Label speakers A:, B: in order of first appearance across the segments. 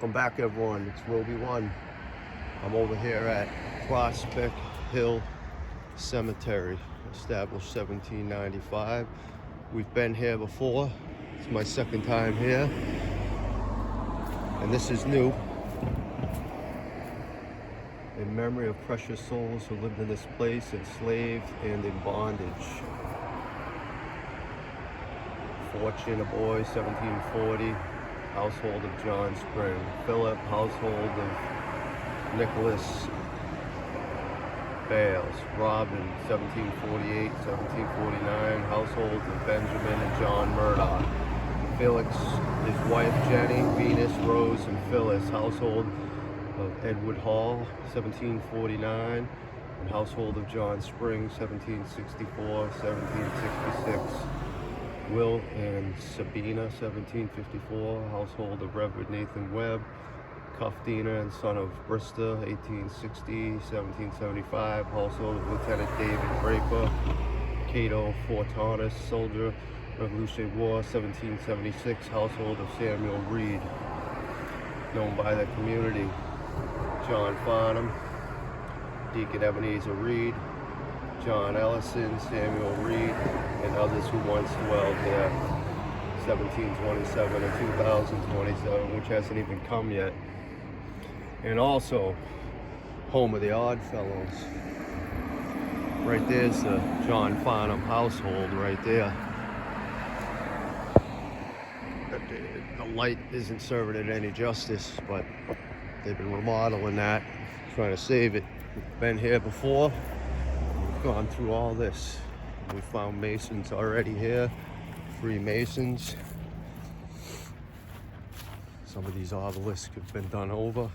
A: Welcome back, everyone. It's Roby One. I'm over here at Prospect Hill Cemetery, established 1795. We've been here before. It's my second time here, and this is new. In memory of precious souls who lived in this place, enslaved and in bondage. Fortune, a boy, 1740. Household of John Spring. Philip, household of Nicholas Bales. Robin, 1748, 1749. Household of Benjamin and John Murdoch. Felix, his wife Jenny, Venus, Rose, and Phyllis. Household of Edward Hall, 1749. And household of John Spring, 1764, 1766. Will and Sabina, 1754, household of Reverend Nathan Webb, Cuffdina and son of Brista, 1860, 1775, household of Lieutenant David Draper, Cato Fortunatus, soldier, Revolutionary War, 1776, household of Samuel Reed, known by the community, John Farnham, Deacon Ebenezer Reed, John Ellison, Samuel Reed, and others who once dwelled here, 1727 and 2027, which hasn't even come yet. And also, home of the Oddfellows. Right there's the John Farnham household right there. The light isn't serving it any justice, but they've been remodeling that, trying to save it. We've been here before. Gone through all this. We found Masons already here, Freemasons. Some of these obelisks have been done over.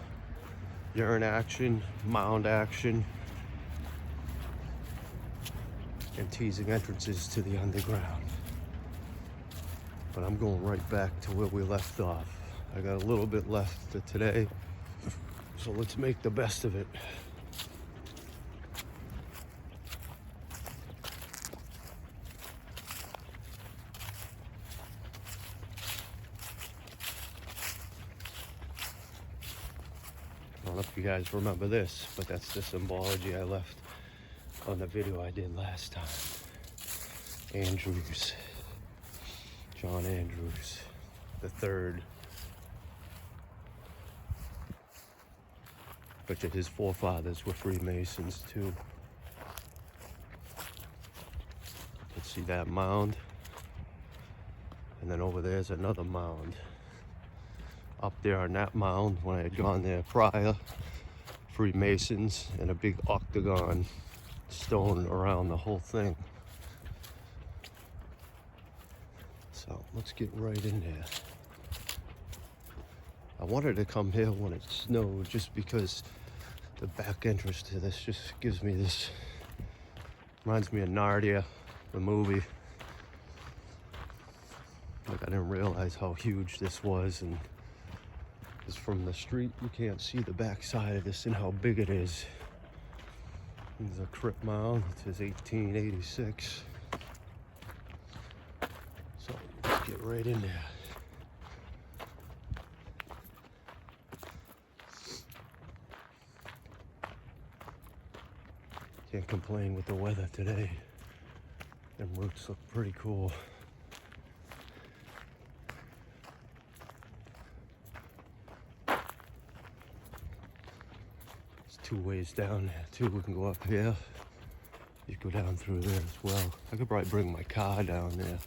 A: Urn action, mound action, and teasing entrances to the underground. But I'm going right back to where we left off. I got a little bit left to today, so let's make the best of it. I don't know if you guys remember this, but that's the symbology I left on the video I did last time. Andrews, John Andrews, the third. But his forefathers were Freemasons too. Let's see that mound. And then over there's another mound. Up there on that mound, when I had gone there prior, Freemasons and a big octagon stone around the whole thing. So let's get right in there. I wanted to come here when it snowed just because the back entrance to this just gives me this, reminds me of Narnia, the movie. Like I didn't realize how huge this was, and because from the street you can't see the back side of this and how big it is. There's a crypt mound. It says 1886. So let's get right in there. Can't complain with the weather today. Them roots look pretty cool. Two ways down there too. We can go up here. You go down through there as well. I could probably bring my car down there.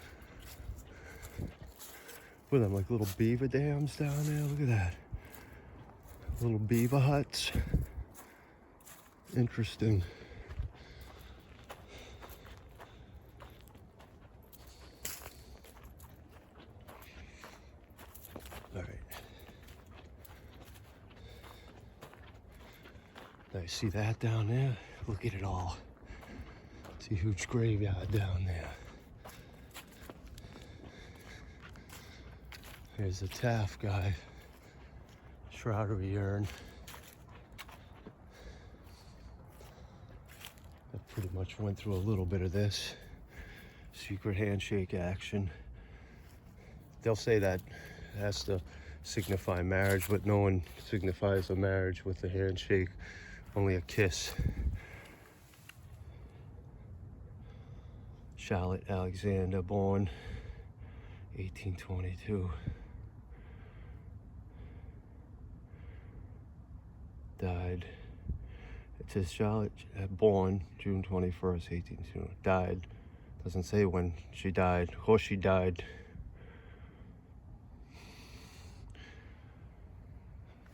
A: With them like little beaver dams down there. Look at that. Little beaver huts. Interesting. All right. Now you see that down there? Look at it all. It's a huge graveyard down there. There's a Taft guy. Shroudery urn. I pretty much went through a little bit of this. Secret handshake action. They'll say that has to signify marriage, but no one signifies a marriage with a handshake, only a kiss. Charlotte Alexander, born 1822. Died. It says Charlotte, born June 21st, 1822. Died. Doesn't say when she died. Of course she died.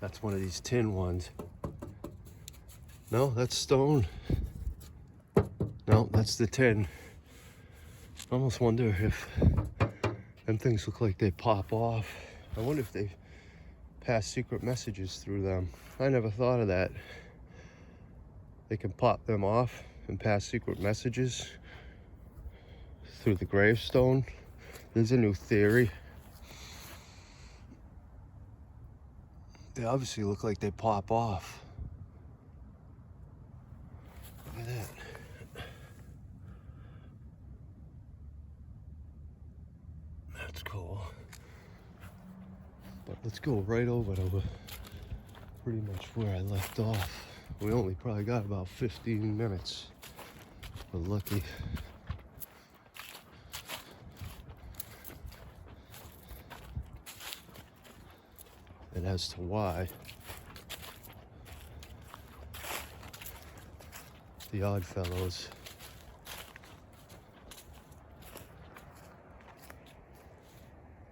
A: That's one of these tin ones. No, that's stone. No, that's the tin. I almost wonder if them things look like they pop off. I wonder if they pass secret messages through them. I never thought of that. They can pop them off and pass secret messages through the gravestone. There's a new theory. They obviously look like they pop off. Look at that. That's cool. But let's go right over to pretty much where I left off. We only probably got about 15 minutes. We're lucky. And as to why, the Oddfellows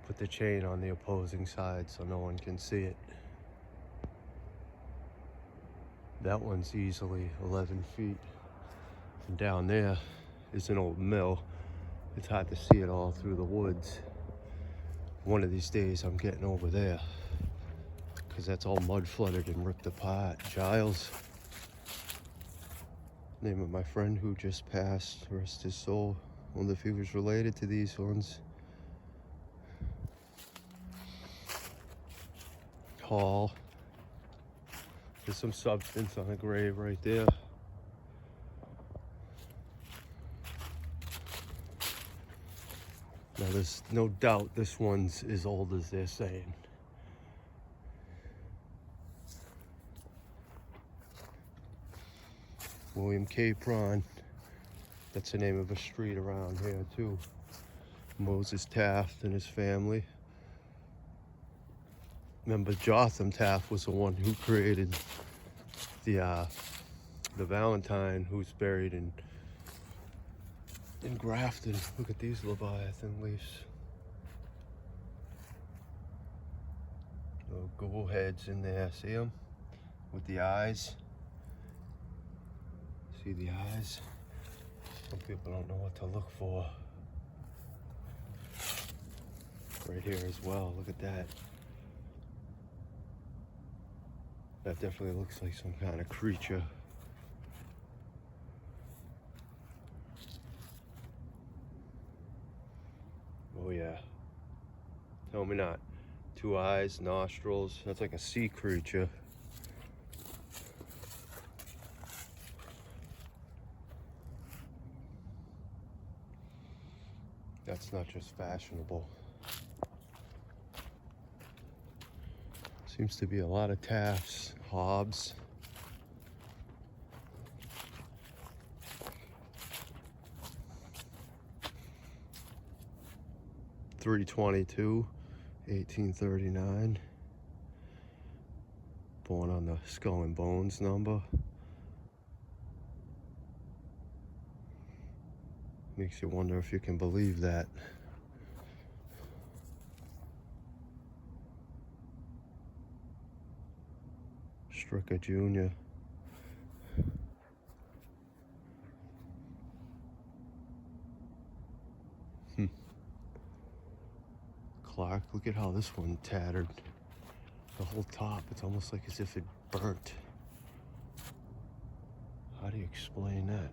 A: put the chain on the opposing side so no one can see it. That one's easily 11 feet. And down there is an old mill. It's hard to see it all through the woods. One of these days I'm getting over there, because that's all mud flooded and ripped apart. Giles, name of my friend who just passed, rest his soul. I wonder if he was related to these ones. Hall. There's some substance on a grave right there. Now there's no doubt this one's as old as they're saying. William Capron, that's the name of a street around here too. Moses Taft and his family. Remember, Jotham Taft was the one who created the Valentine, who's buried in Grafton. Look at these Leviathan leaves. Little Google heads in there, see them? With the eyes. See the eyes? Some people don't know what to look for. Right here as well, look at that. That definitely looks like some kind of creature. Oh yeah. Tell me not. 2 eyes, nostrils. That's like a sea creature. That's not just fashionable. Seems to be a lot of Tafts, Hobbs. .322, 1839. Born on the Skull and Bones number. Makes you wonder if you can believe that. Stricker Jr. Clark, look at how this one tattered. The whole top, it's almost like as if it burnt. How do you explain that?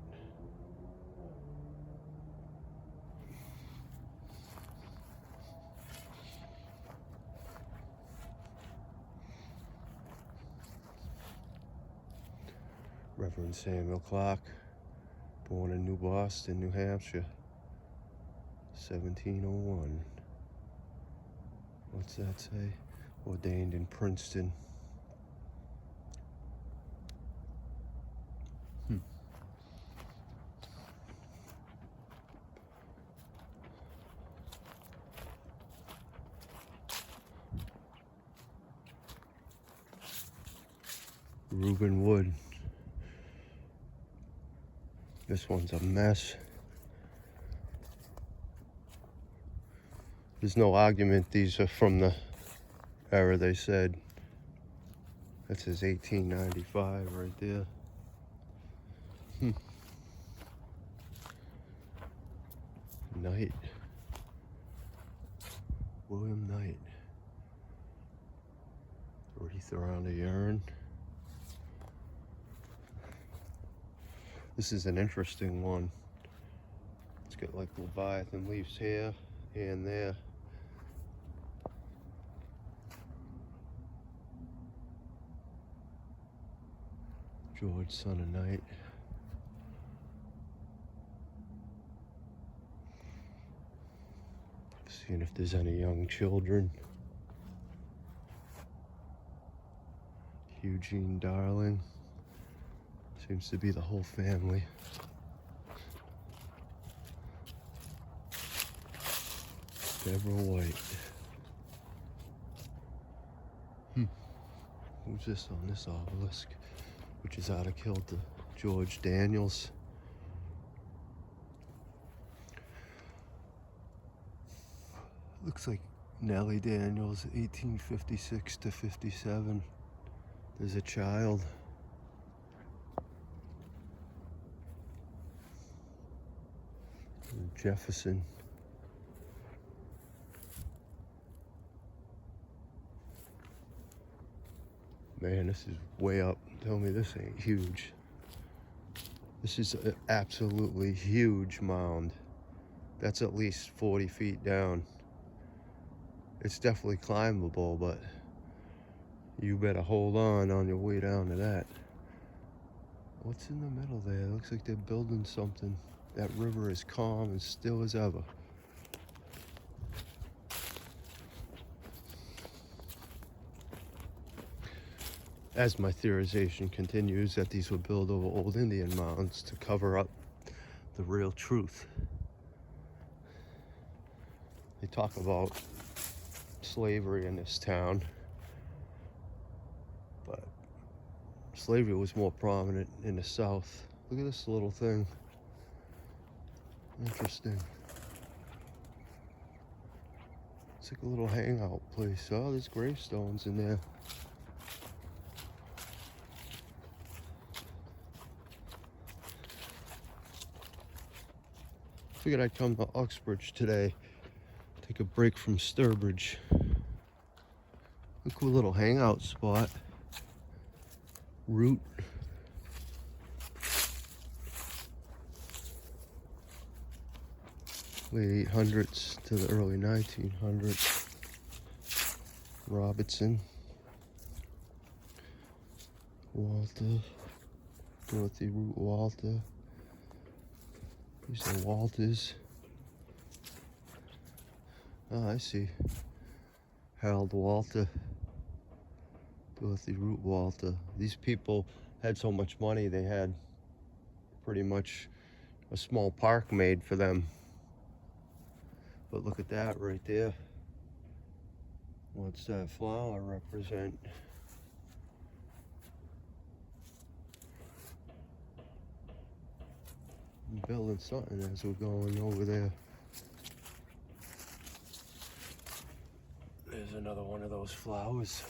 A: Reverend Samuel Clark, born in New Boston, New Hampshire, 1701. What's that say? ordained in Princeton. Reuben Wood. This one's a mess. There's no argument these are from the era they said. That says 1895 right there. Knight. William Knight. Wreath around a urn. This is an interesting one. It's got like Leviathan leaves here and there. George, son of Knight. Seeing if there's any young children. Eugene Darling. Seems to be the whole family. Deborah White. Who's this on this obelisk? Which is out of kilter. George Daniels. Looks like Nellie Daniels, 1856 to 57. There's a child. Jefferson. Man, this is way up. Tell me this ain't huge. This is an absolutely huge mound. That's at least 40 feet down. It's definitely climbable, but you better hold on your way down to that. What's in the middle there? It looks like they're building something. That river is calm and still as ever. As my theorization continues, that these were built over old Indian mounds to cover up the real truth. They talk about slavery in this town, but slavery was more prominent in the South. Look at this little thing. Interesting. It's like a little hangout place. Oh, there's gravestones in there. Figured I'd come to Uxbridge today, take a break from Sturbridge. A cool little hangout spot. Route. Late 800s to the early 1900s. Robertson. Walter. Dorothy Root Walter. These are Walters. Oh, I see. Harold Walter. Dorothy Root Walter. These people had so much money, they had pretty much a small park made for them. But look at that right there. What's that flower represent? I'm building something as we're going over there. There's another one of those flowers.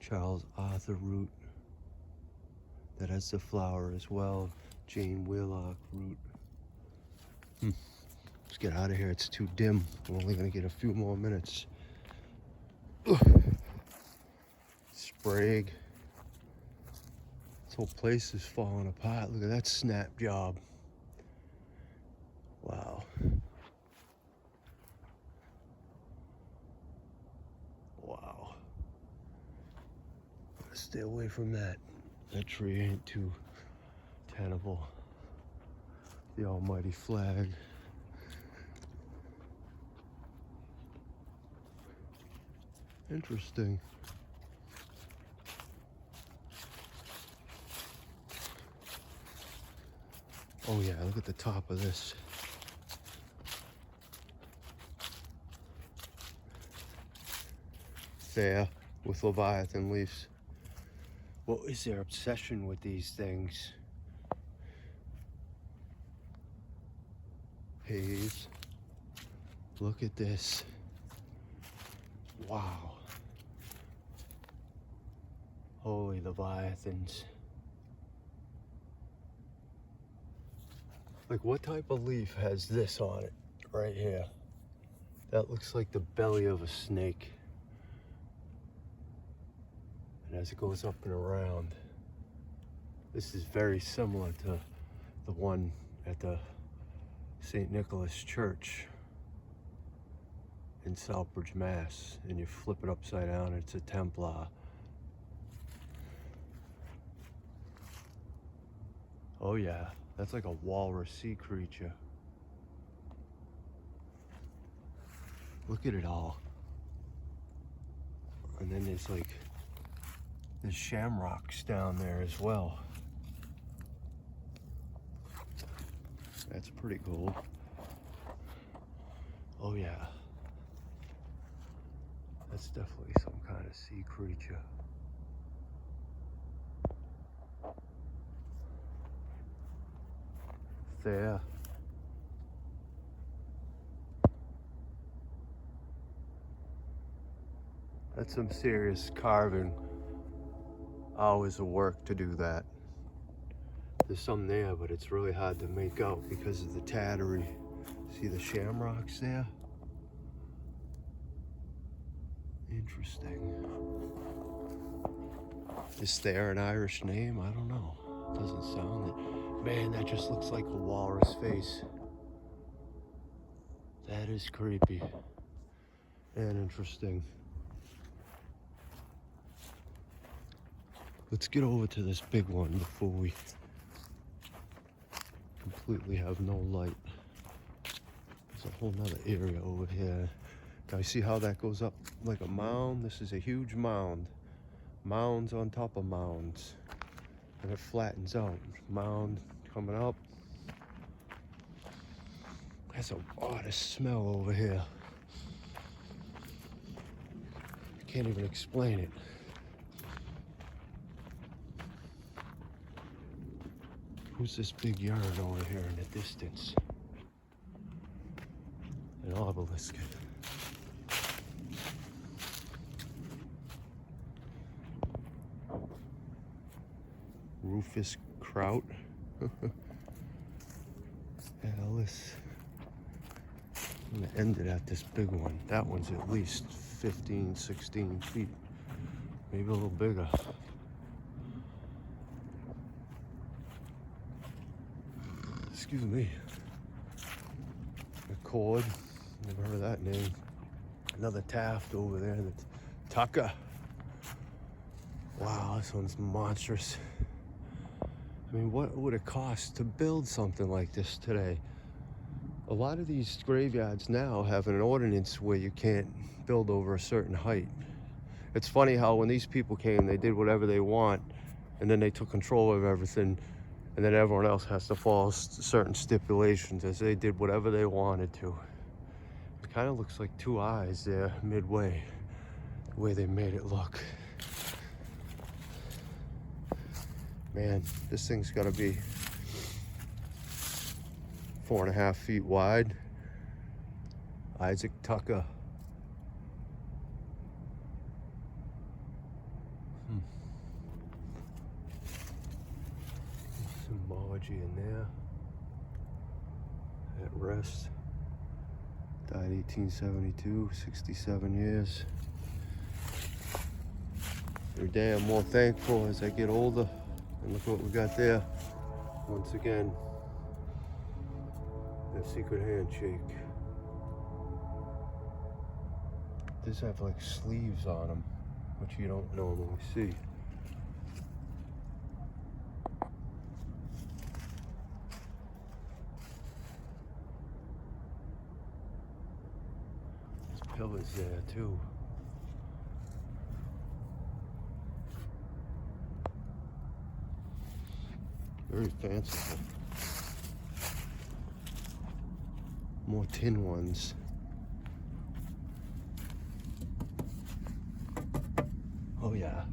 A: Charles Arthur Root. That has the flower as well. Jane Wheelock Root. Let's get out of here. It's too dim. I'm only gonna get a few more minutes. Sprague. This whole place is falling apart. Look at that snap job. Wow. Wow. Gotta stay away from that. That tree ain't too tenable. The almighty flag. Interesting. Oh yeah, look at the top of this. There, with Leviathan leaves. What is their obsession with these things? Haze. Look at this. Wow. Holy Leviathans. Like, what type of leaf has this on it right here? That looks like the belly of a snake. And as it goes up and around, this is very similar to the one at the St. Nicholas Church in Southbridge, Mass. And you flip it upside down, it's a Templar. Oh yeah, that's like a walrus sea creature. Look at it all. And then there's shamrocks down there as well. That's pretty cool. Oh yeah. That's definitely some kind of sea creature. There. That's some serious carving. Hours of work to do that. There's some there, but it's really hard to make out because of the tattery. See the shamrocks there? Interesting. Is there an Irish name? I don't know. Doesn't sound it. Man, that just looks like a walrus face. That is creepy and interesting. Let's get over to this big one before we completely have no light. There's a whole nother area over here. Now you see how that goes up like a mound? This is a huge mound. Mounds on top of mounds. And it flattens out. Mound coming up. That's an oddest smell over here. I can't even explain it. Who's this big yarn over here in the distance? An obelisk. Rufus Kraut. Alice. I'm gonna end it at this big one. That one's at least 15, 16 feet. Maybe a little bigger. Excuse me. A cord. Never heard of that name. Another Taft over there. The Tucker. Wow, this one's monstrous. I mean, what would it cost to build something like this today? A lot of these graveyards now have an ordinance where you can't build over a certain height. It's funny how when these people came, they did whatever they want, and then they took control of everything, and then everyone else has to follow certain stipulations as they did whatever they wanted to. It kind of looks like two eyes there midway, the way they made it look. Man, this thing's got to be 4.5 feet wide. Isaac Tucker. Symbology in there. At rest. Died 1872, 67 years. Every day I'm more thankful as I get older. And look what we got there. Once again, that secret handshake. These have like sleeves on them, which you don't normally see. There's pillars there too. Very fanciful. More tin ones. Oh yeah,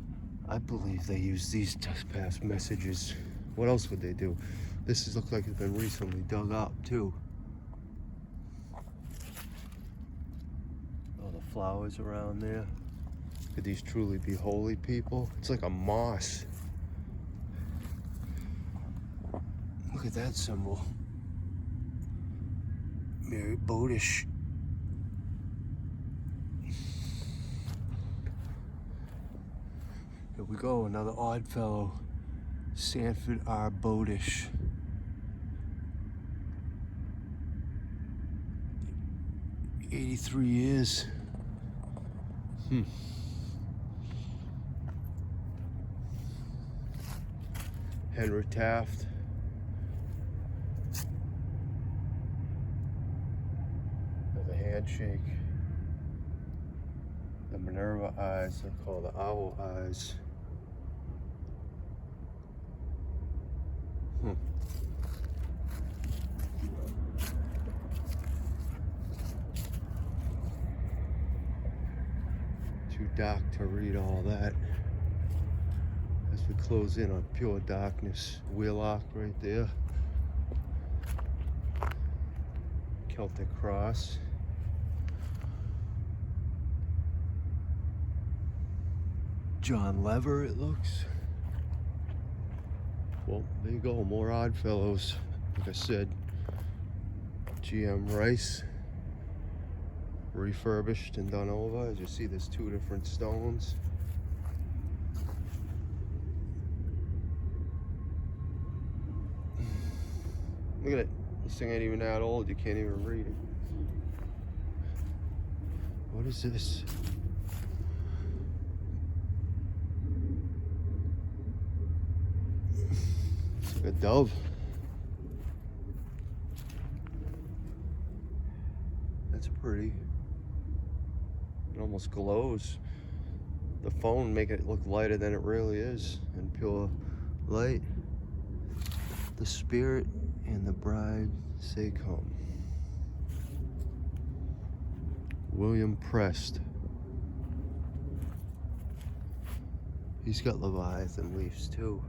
A: I believe they use these to pass messages. What else would they do? This looks like it's been recently dug up too. Oh, the flowers around there. Could these truly be holy people? It's like a moss. Look at that symbol. Mary Bodish. Here we go, another odd fellow. Sanford R. Bodish. "83 years. Henry Taft. There's a handshake. The Minerva eyes, they're called the owl eyes. Too dark to read all that. As we close in on pure darkness. Wheelock right there. Celtic cross. John Lever, it looks. Well, there you go, more odd fellows. Like I said, GM Rice, refurbished and done over. As you see, there's two different stones. Look at it. This thing ain't even that old. You can't even read it. What is this? It's like a dove. That's pretty. It almost glows. The phone make it look lighter than it really is in pure light. The spirit and the bride say come. William Prest. He's got Leviathan leaves too.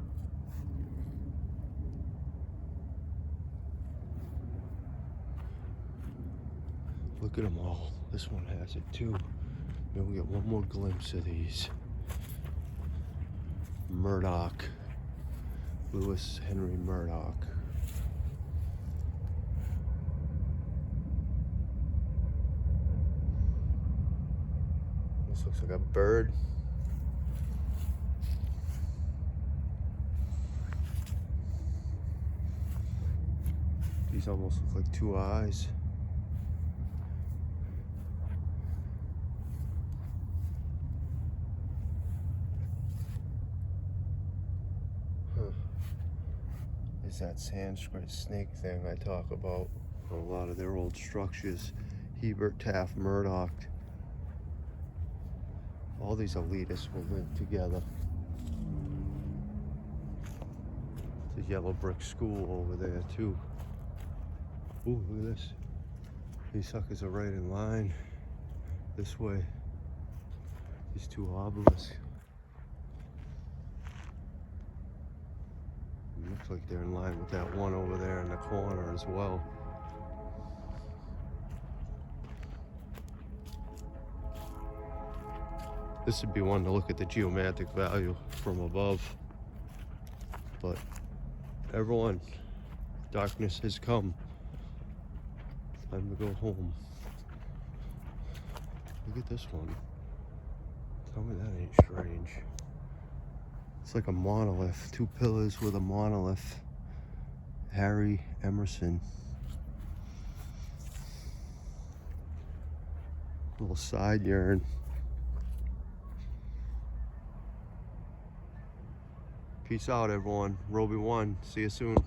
A: Look at them all. This one has it too. Then we get one more glimpse of these. Murdoch. Lewis Henry Murdoch. This looks like a bird. These almost look like two eyes. Is that Sanskrit snake thing I talk about on a lot of their old structures. Hebert Taft Murdoch. All these elitists will live together. It's a yellow brick school over there too. Ooh, look at this. These suckers are right in line this way. These two obelisks. Looks like they're in line with that one over there in the corner as well. This would be one to look at the geometric value from above. But everyone, darkness has come. Time to go home. Look at this one. Tell me that ain't strange. It's like a monolith, two pillars with a monolith. Harry Emerson. Little side yard. Peace out, everyone. Roby 1. See you soon.